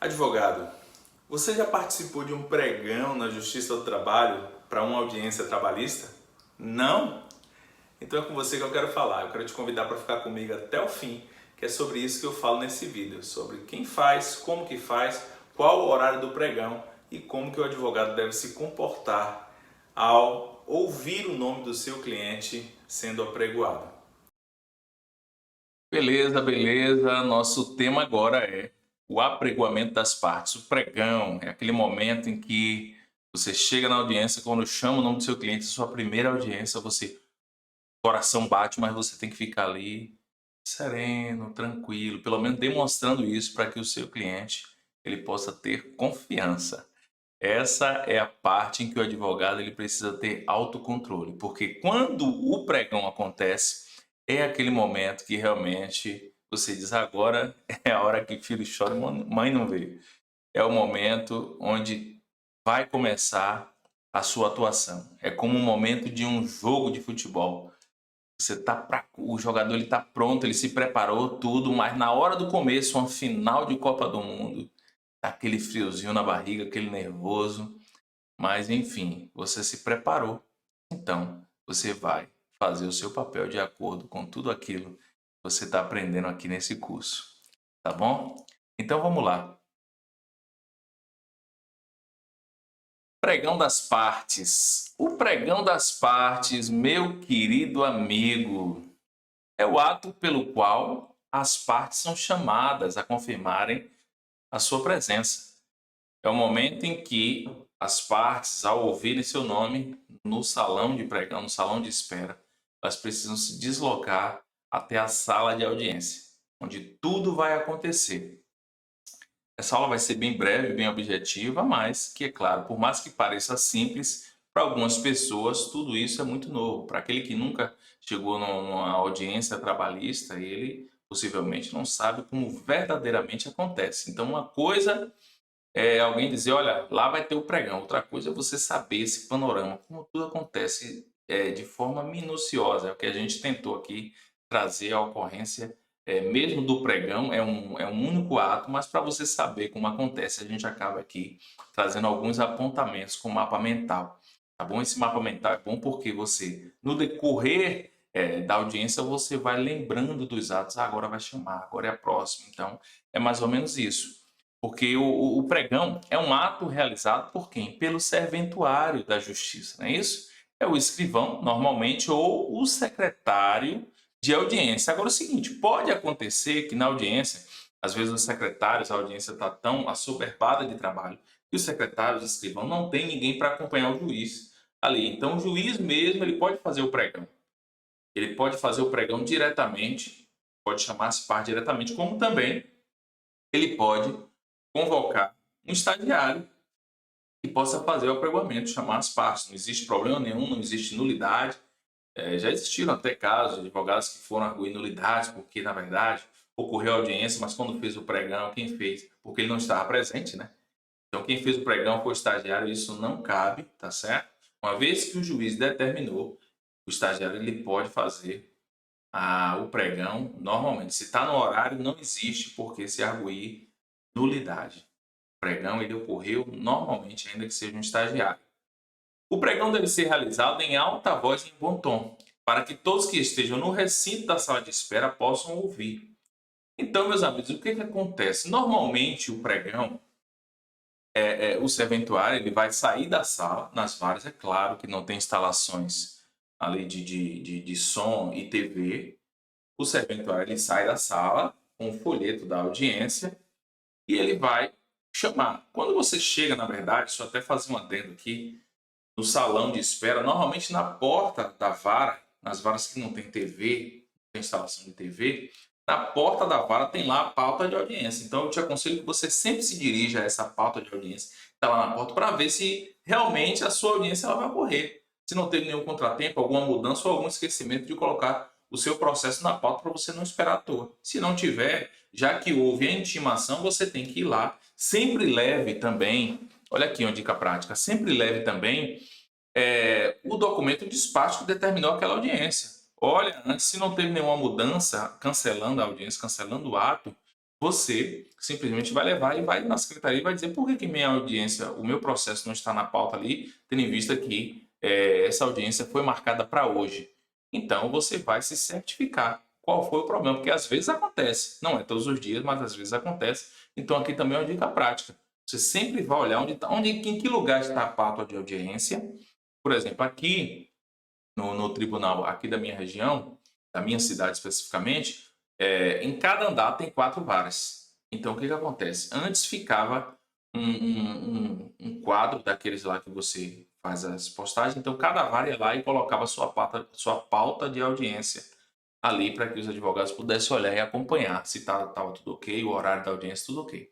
Advogado, você já participou de um pregão na Justiça do Trabalho para uma audiência trabalhista? Não? Então é com você que eu quero falar. Eu quero te convidar para ficar comigo até o fim, que é sobre isso que eu falo nesse vídeo, sobre quem faz, como que faz, qual o horário do pregão e como que o advogado deve se comportar ao ouvir o nome do seu cliente sendo apregoado. Beleza, beleza. Nosso tema agora é o apregoamento das partes. O pregão é aquele momento em que você chega na audiência, quando chama o nome do seu cliente, sua primeira audiência, o coração bate, mas você tem que ficar ali sereno, tranquilo, pelo menos demonstrando isso para que o seu cliente ele possa ter confiança. Essa é a parte em que o advogado ele precisa ter autocontrole, porque quando o pregão acontece, é aquele momento que realmente você diz: agora é a hora que filho chora e mãe não vê. É o momento onde vai começar a sua atuação. É como um momento de um jogo de futebol. O jogador ele tá pronto, ele se preparou tudo, mas na hora do começo, uma final de Copa do Mundo, tá aquele friozinho na barriga, aquele nervoso, mas enfim, você se preparou. Então, você vai fazer o seu papel de acordo com tudo aquilo que você está aprendendo aqui nesse curso. Tá bom? Então vamos lá. Pregão das partes. O pregão das partes, meu querido amigo, é o ato pelo qual as partes são chamadas a confirmarem a sua presença. É o momento em que as partes, ao ouvirem seu nome no salão de pregão, no salão de espera, elas precisam se deslocar até a sala de audiência, onde tudo vai acontecer. Essa aula vai ser bem breve, bem objetiva, mas que, é claro, por mais que pareça simples, para algumas pessoas tudo isso é muito novo. Para aquele que nunca chegou numa audiência trabalhista, ele possivelmente não sabe como verdadeiramente acontece. Então, uma coisa é alguém dizer: olha, lá vai ter o pregão. Outra coisa é você saber esse panorama, como tudo acontece de forma minuciosa. É o que a gente tentou aqui trazer a ocorrência, mesmo do pregão, é um único ato, mas para você saber como acontece, a gente acaba aqui trazendo alguns apontamentos com mapa mental. Tá bom? Esse mapa mental é bom porque você, no decorrer da audiência, você vai lembrando dos atos. Ah, agora vai chamar, agora é a próxima. Então, é mais ou menos isso. Porque o pregão é um ato realizado por quem? Pelo serventuário da justiça, não é isso? É o escrivão, normalmente, ou o secretário de audiência. Agora, é o seguinte, pode acontecer que na audiência, às vezes os secretários, a audiência está tão assoberbada de trabalho, que os secretários, o escrivão, não tem ninguém para acompanhar o juiz ali. Então, o juiz mesmo, ele pode fazer o pregão. Ele pode fazer o pregão diretamente, pode chamar as partes diretamente, como também ele pode convocar um estagiário que possa fazer o apregoamento, chamar as partes. Não existe problema nenhum, não existe nulidade. Já existiram até casos de advogados que foram arguir nulidades porque, na verdade, ocorreu a audiência, mas quando fez o pregão, quem fez? Porque ele não estava presente, né? Então, quem fez o pregão foi o estagiário, isso não cabe, tá certo? Uma vez que o juiz determinou, o estagiário ele pode fazer o pregão normalmente. Se está no horário, não existe por que se arguir nulidade. O pregão ele ocorreu normalmente, ainda que seja um estagiário. O pregão deve ser realizado em alta voz e em bom tom, para que todos que estejam no recinto da sala de espera possam ouvir. Então, meus amigos, o que acontece? Normalmente, o pregão, o serventuário, ele vai sair da sala, nas varas, é claro que não tem instalações ali de som e TV. O serventuário ele sai da sala com o folheto da audiência e ele vai chamar. Quando você chega, na verdade, deixa eu até fazer um adendo aqui, no salão de espera, normalmente na porta da vara, nas varas que não tem TV, não tem instalação de TV, na porta da vara tem lá a pauta de audiência. Então eu te aconselho que você sempre se dirija a essa pauta de audiência, que está lá na porta, para ver se realmente a sua audiência ela vai ocorrer. Se não teve nenhum contratempo, alguma mudança ou algum esquecimento de colocar o seu processo na pauta para você não esperar à toa. Se não tiver, já que houve a intimação, você tem que ir lá. Sempre leve também, olha aqui uma dica prática, sempre leve também o documento de despacho que determinou aquela audiência. Olha, antes, se não teve nenhuma mudança, cancelando a audiência, cancelando o ato, você simplesmente vai levar e vai na secretaria e vai dizer por que que minha audiência, o meu processo não está na pauta ali, tendo em vista que essa audiência foi marcada para hoje. Então, você vai se certificar qual foi o problema, porque às vezes acontece, não é todos os dias, mas às vezes acontece. Então, aqui também é uma dica prática. Você sempre vai olhar em que lugar está a pauta de audiência. Por exemplo, aqui no tribunal aqui da minha região, da minha cidade especificamente, em cada andar tem 4 varas. Então, o que que acontece? Antes ficava um quadro daqueles lá que você faz as postagens, então cada vara ia lá e colocava sua pauta de audiência ali para que os advogados pudessem olhar e acompanhar se estava tudo ok, o horário da audiência tudo ok.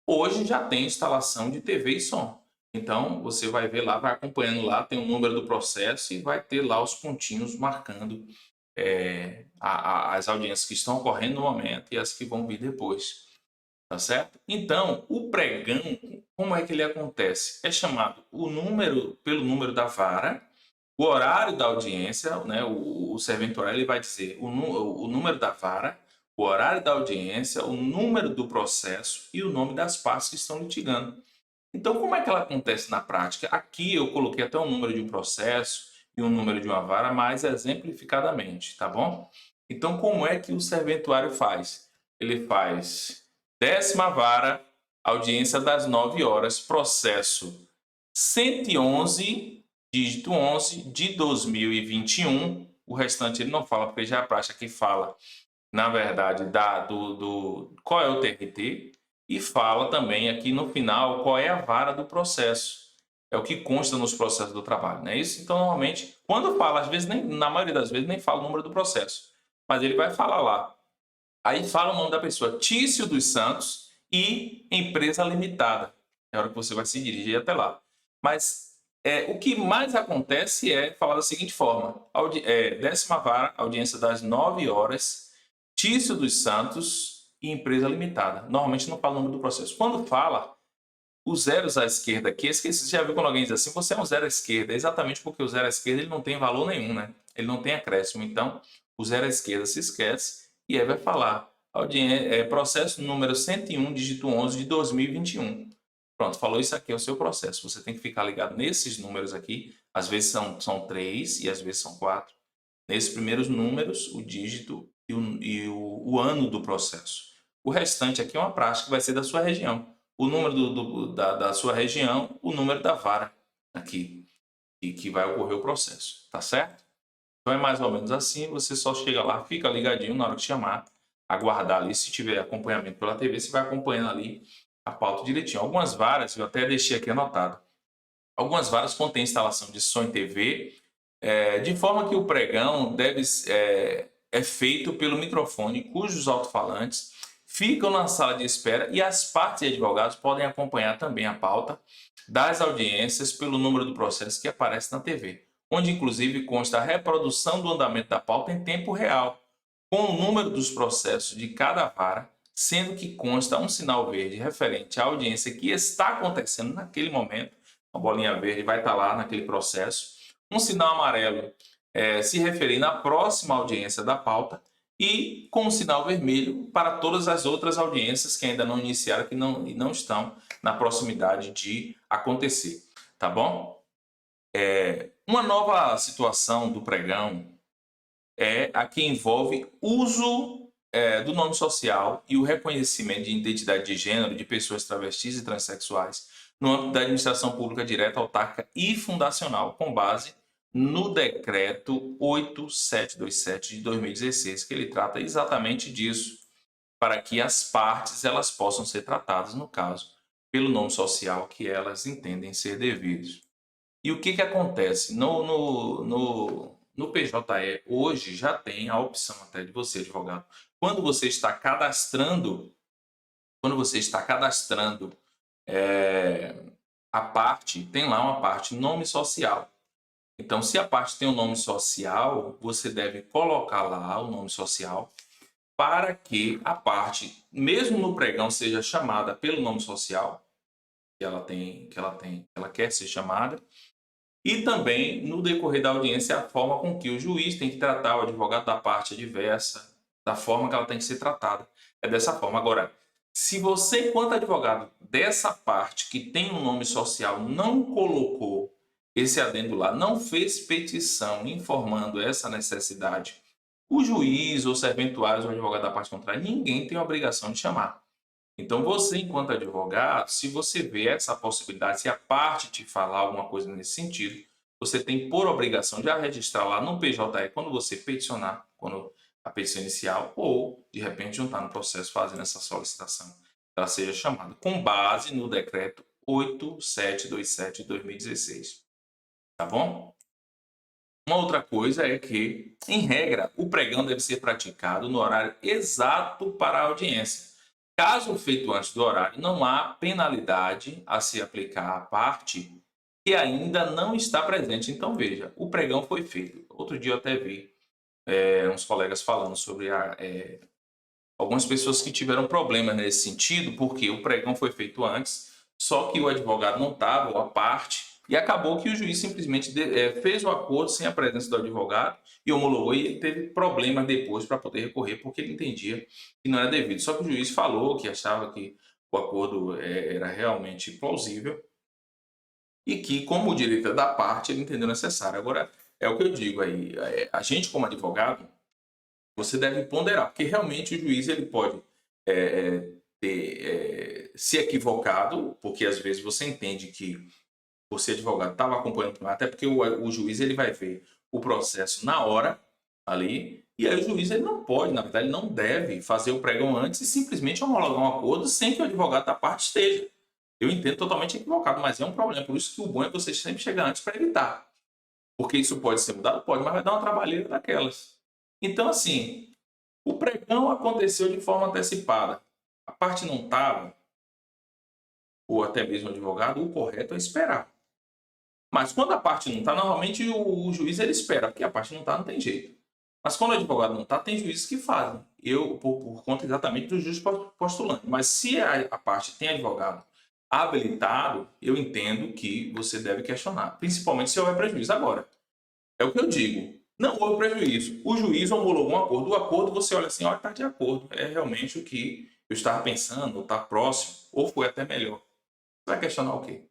Hoje já tem instalação de TV e som. Então, você vai ver lá, vai acompanhando lá, tem o número do processo e vai ter lá os pontinhos marcando as audiências que estão ocorrendo no momento e as que vão vir depois. Tá certo? Então, o pregão, como é que ele acontece? É chamado pelo número da vara, o horário da audiência, né? O serventuário ele vai dizer o número da vara, o horário da audiência, o número do processo e o nome das partes que estão litigando. Então, como é que ela acontece na prática? Aqui eu coloquei até o número de um processo e o número de uma vara mais exemplificadamente, tá bom? Então, como é que o serventuário faz? Ele faz 10ª vara, audiência das 9 horas, processo 111, dígito 11 de 2021. O restante ele não fala, porque já a prática que fala, na verdade, qual é o TRT, e fala também aqui no final qual é a vara do processo. É o que consta nos processos do trabalho, não é isso? Então, normalmente, quando fala, às vezes, na maioria das vezes, nem fala o número do processo, mas ele vai falar lá. Aí fala o nome da pessoa, Tício dos Santos e Empresa Limitada. É a hora que você vai se dirigir até lá. Mas o que mais acontece é falar da seguinte forma: 10ª vara, audiência das 9 horas, Tício dos Santos e Empresa Limitada. Normalmente não fala o nome do processo. Quando fala, os zeros à esquerda aqui, esqueci, você já viu quando alguém diz assim, você é um zero à esquerda? É exatamente porque o zero à esquerda ele não tem valor nenhum, né? Ele não tem acréscimo. Então, o zero à esquerda se esquece e aí vai falar processo número 101, dígito 11 de 2021. Pronto, falou isso aqui, é o seu processo. Você tem que ficar ligado nesses números aqui. Às vezes são 3 e às vezes são 4. Nesses primeiros números, o dígito e o ano do processo. O restante aqui é uma prática que vai ser da sua região. O número da sua região, o número da vara aqui, e que vai ocorrer o processo, tá certo? Então é mais ou menos assim, você só chega lá, fica ligadinho na hora que chamar, aguardar ali, se tiver acompanhamento pela TV, você vai acompanhando ali a pauta direitinho. Algumas varas, eu até deixei aqui anotado, algumas varas contêm instalação de som em TV, de forma que o pregão é feito pelo microfone, cujos alto-falantes ficam na sala de espera e as partes e advogados podem acompanhar também a pauta das audiências pelo número do processo que aparece na TV, onde inclusive consta a reprodução do andamento da pauta em tempo real, com o número dos processos de cada vara, sendo que consta um sinal verde referente à audiência que está acontecendo naquele momento, uma bolinha verde vai estar lá naquele processo, um sinal amarelo se referindo à próxima audiência da pauta e com um sinal vermelho para todas as outras audiências que ainda não iniciaram, que não estão na proximidade de acontecer, tá bom? Uma nova situação do pregão é a que envolve uso do nome social e o reconhecimento de identidade de gênero de pessoas travestis e transexuais no âmbito da administração pública direta, autárquica e fundacional, com base no decreto 8727 de 2016, que ele trata exatamente disso, para que as partes elas possam ser tratadas, no caso, pelo nome social que elas entendem ser devidos. E o que acontece? No PJE, hoje já tem a opção até de você, advogado, quando você está cadastrando a parte, tem lá uma parte nome social. Então, se a parte tem um nome social, você deve colocar lá o nome social para que a parte, mesmo no pregão, seja chamada pelo nome social que ela quer ser chamada, e também no decorrer da audiência a forma com que o juiz tem que tratar o advogado da parte adversa, da forma que ela tem que ser tratada. É dessa forma. Agora, se você, enquanto advogado dessa parte que tem um nome social, não colocou esse adendo lá, não fez petição informando essa necessidade, o juiz ou serventuários ou advogado da parte contrária, ninguém tem a obrigação de chamar. Então, você, enquanto advogado, se você vê essa possibilidade, se a parte te falar alguma coisa nesse sentido, você tem por obrigação de a registrar lá no PJE quando você peticionar, quando a petição inicial, ou, de repente, juntar no processo fazendo essa solicitação, que ela seja chamada, com base no decreto 8727 de 2016. Tá bom? Uma outra coisa é que, em regra, o pregão deve ser praticado no horário exato para a audiência. Caso feito antes do horário, não há penalidade a se aplicar à parte que ainda não está presente. Então, veja, o pregão foi feito. Outro dia eu até vi uns colegas falando sobre algumas pessoas que tiveram problemas nesse sentido, porque o pregão foi feito antes, só que o advogado não estava, ou a parte, e acabou que o juiz simplesmente fez o acordo sem a presença do advogado e homologou, e ele teve problemas depois para poder recorrer, porque ele entendia que não era devido. Só que o juiz falou que achava que o acordo era realmente plausível e que, como o direito é da parte, ele entendeu necessário. Agora, é o que eu digo aí, a gente como advogado, você deve ponderar, porque realmente o juiz ele pode ter se equivocado, porque às vezes você entende que você, advogado, estava acompanhando, até porque o juiz ele vai ver o processo na hora ali, e aí o juiz ele não pode, na verdade, ele não deve fazer o pregão antes e simplesmente homologar um acordo sem que o advogado da parte esteja. Eu entendo totalmente equivocado, mas é um problema, por isso que o bom é você sempre chegar antes para evitar. Porque isso pode ser mudado? Pode, mas vai dar uma trabalheira daquelas. Então, assim, o pregão aconteceu de forma antecipada. A parte não estava, ou até mesmo o advogado, o correto é esperar. Mas quando a parte não está, normalmente o juiz ele espera, porque a parte não está, não tem jeito. Mas quando o advogado não está, tem juízes que fazem. Eu, por conta exatamente do juiz postulante. Mas se a parte tem advogado habilitado, eu entendo que você deve questionar. Principalmente se houver prejuízo. Agora, é o que eu digo. Não houve prejuízo. O juiz homologou um acordo. O acordo você olha assim, olha, está de acordo. É realmente o que eu estava pensando, ou está próximo, ou foi até melhor. Você vai questionar o quê?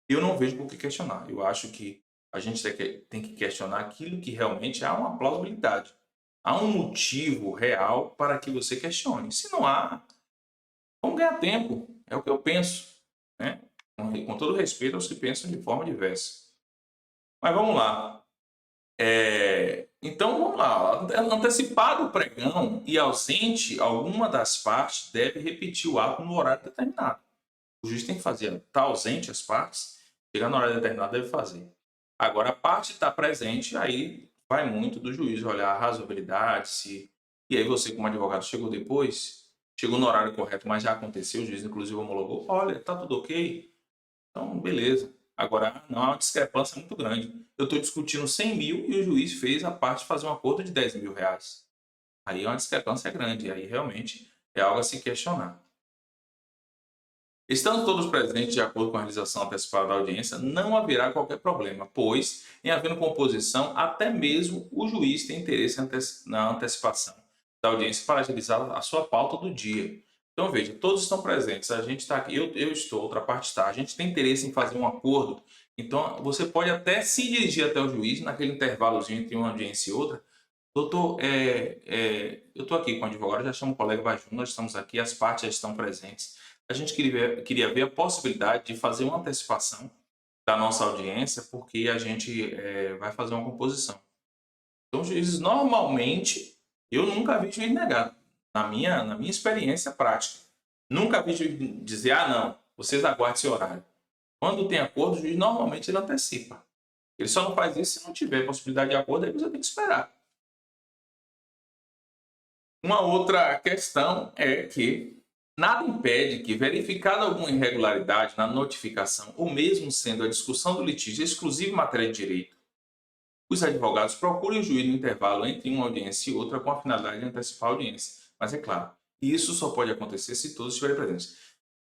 Eu não vejo por que questionar. Eu acho que a gente tem que questionar aquilo que realmente há uma plausibilidade. Há um motivo real para que você questione. Se não há, vamos ganhar tempo. É o que eu penso. Né? Com todo respeito aos que pensam de forma diversa. Mas vamos lá. Então, vamos lá. Antecipado o pregão e ausente alguma das partes, deve repetir o ato no horário determinado. O juiz tem que fazer. Está ausente as partes, chegar na hora determinada, deve fazer. Agora, a parte está presente, aí vai muito do juiz olhar a razoabilidade, se... E aí você, como advogado, chegou depois, chegou no horário correto, mas já aconteceu, o juiz inclusive homologou, olha, está tudo ok, então beleza. Agora, não há uma discrepância muito grande. Eu estou discutindo 100 mil e o juiz fez a parte fazer um acordo de 10 mil reais. Aí é uma discrepância grande, aí realmente é algo a se questionar. Estando todos presentes de acordo com a realização antecipada da audiência, não haverá qualquer problema, pois, em havendo composição, até mesmo o juiz tem interesse na antecipação da audiência para agilizar a sua pauta do dia. Então, veja, todos estão presentes, a gente está aqui, eu estou, outra parte está, a gente tem interesse em fazer um acordo, então você pode até se dirigir até o juiz naquele intervalozinho entre uma audiência e outra. Doutor, eu estou aqui com o advogado, já chamo o colega, vai junto, nós estamos aqui, as partes já estão presentes. A gente queria ver a possibilidade de fazer uma antecipação da nossa audiência, porque a gente vai fazer uma composição. Então, os juízes, normalmente, eu nunca vi juiz negar, na minha experiência prática. Nunca vi juiz dizer, ah, não, vocês aguardem seu horário. Quando tem acordo, o juiz normalmente ele antecipa. Ele só não faz isso se não tiver possibilidade de acordo, aí você tem que esperar. Uma outra questão é que nada impede que, verificada alguma irregularidade na notificação, ou mesmo sendo a discussão do litígio exclusiva em matéria de direito, os advogados procurem o juiz no intervalo entre uma audiência e outra com a finalidade de antecipar a audiência. Mas é claro, isso só pode acontecer se todos estiverem presentes.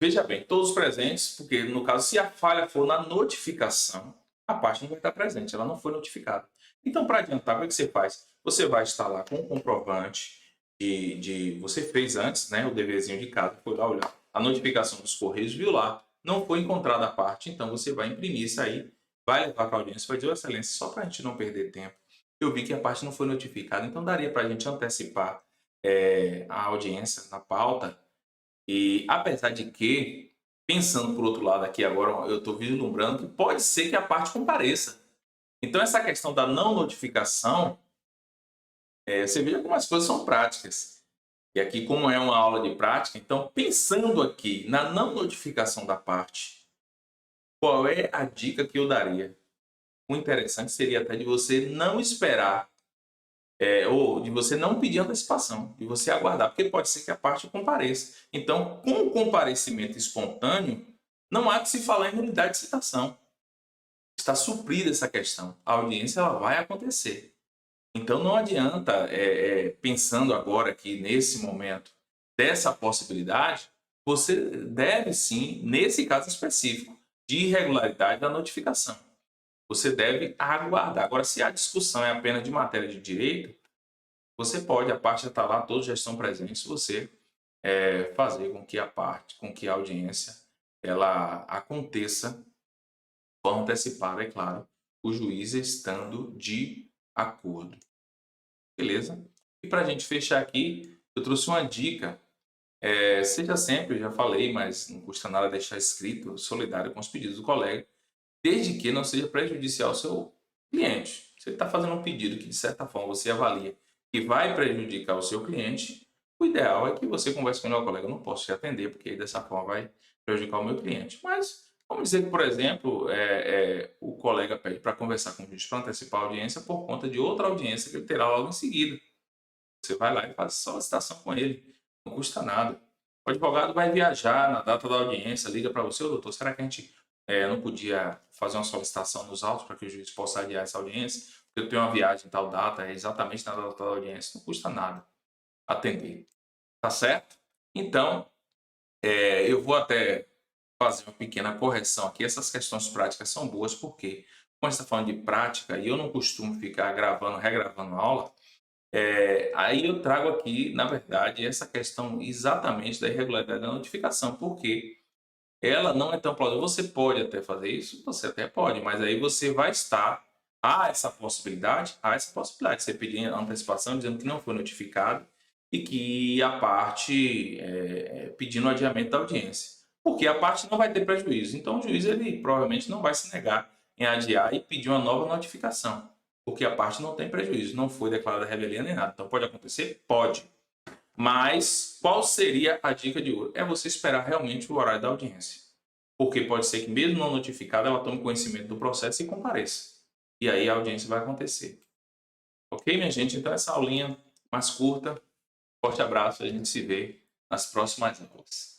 Veja bem, todos presentes, porque no caso, se a falha for na notificação, a parte não vai estar presente, ela não foi notificada. Então, para adiantar, o que você faz? Você vai estar lá com o comprovante, você fez antes, né, o deverzinho de casa, foi lá olhar a notificação dos Correios, viu lá, não foi encontrada a parte, então você vai imprimir isso aí, vai levar para a audiência, vai dizer, excelência, só para a gente não perder tempo. Eu vi que a parte não foi notificada, então daria para a gente antecipar a audiência na pauta. E apesar de que, pensando por outro lado aqui agora, eu estou vislumbrando que pode ser que a parte compareça. Então essa questão da não notificação, você veja como as coisas são práticas. E aqui, como é uma aula de prática, então pensando aqui na não notificação da parte, qual é a dica que eu daria? O interessante seria até de você não esperar, ou de você não pedir antecipação, de você aguardar, porque pode ser que a parte compareça. Então, com o comparecimento espontâneo, não há que se falar em nulidade de citação. Está suprida essa questão. A audiência ela vai acontecer. Então, não adianta, pensando agora aqui, nesse momento, dessa possibilidade, você deve sim, nesse caso específico, de irregularidade da notificação. Você deve aguardar. Agora, se a discussão é apenas de matéria de direito, você pode, a parte já está lá, todos já estão presentes, você fazer com que a audiência ela aconteça de forma antecipada, é claro, o juiz estando de acordo. Beleza? E para a gente fechar aqui, eu trouxe uma dica. Seja sempre, eu já falei, mas não custa nada deixar escrito, solidário com os pedidos do colega, desde que não seja prejudicial ao seu cliente. Se ele está fazendo um pedido que, de certa forma, você avalia que vai prejudicar o seu cliente, o ideal é que você converse com o meu colega. Eu não posso te atender, porque dessa forma vai prejudicar o meu cliente. Mas vamos dizer que, por exemplo, o colega pede para conversar com o juiz para antecipar a audiência por conta de outra audiência que ele terá logo em seguida. Você vai lá e faz solicitação com ele. Não custa nada. O advogado vai viajar na data da audiência, liga para você, ô doutor, será que a gente não podia fazer uma solicitação nos autos para que o juiz possa adiar essa audiência? Porque eu tenho uma viagem em tal data, é exatamente na data da audiência. Não custa nada atender. Tá certo? Então, eu vou até fazer uma pequena correção aqui. Essas questões práticas são boas porque, quando a gente está falando de prática, e eu não costumo ficar gravando, regravando a aula, aí eu trago aqui, na verdade, essa questão exatamente da irregularidade da notificação, porque ela não é tão plausível. Você pode até fazer isso, você até pode, mas aí você vai estar. Há essa possibilidade? Há essa possibilidade. Você pedir antecipação dizendo que não foi notificado e que a parte pedindo o adiamento da audiência. Porque a parte não vai ter prejuízo. Então o juiz ele provavelmente não vai se negar em adiar e pedir uma nova notificação. Porque a parte não tem prejuízo, não foi declarada revelia nem nada. Então pode acontecer? Pode. Mas qual seria a dica de ouro? É você esperar realmente o horário da audiência. Porque pode ser que, mesmo não notificada, ela tome conhecimento do processo e compareça. E aí a audiência vai acontecer. Ok, minha gente? Então, essa aulinha mais curta. Forte abraço, a gente se vê nas próximas aulas.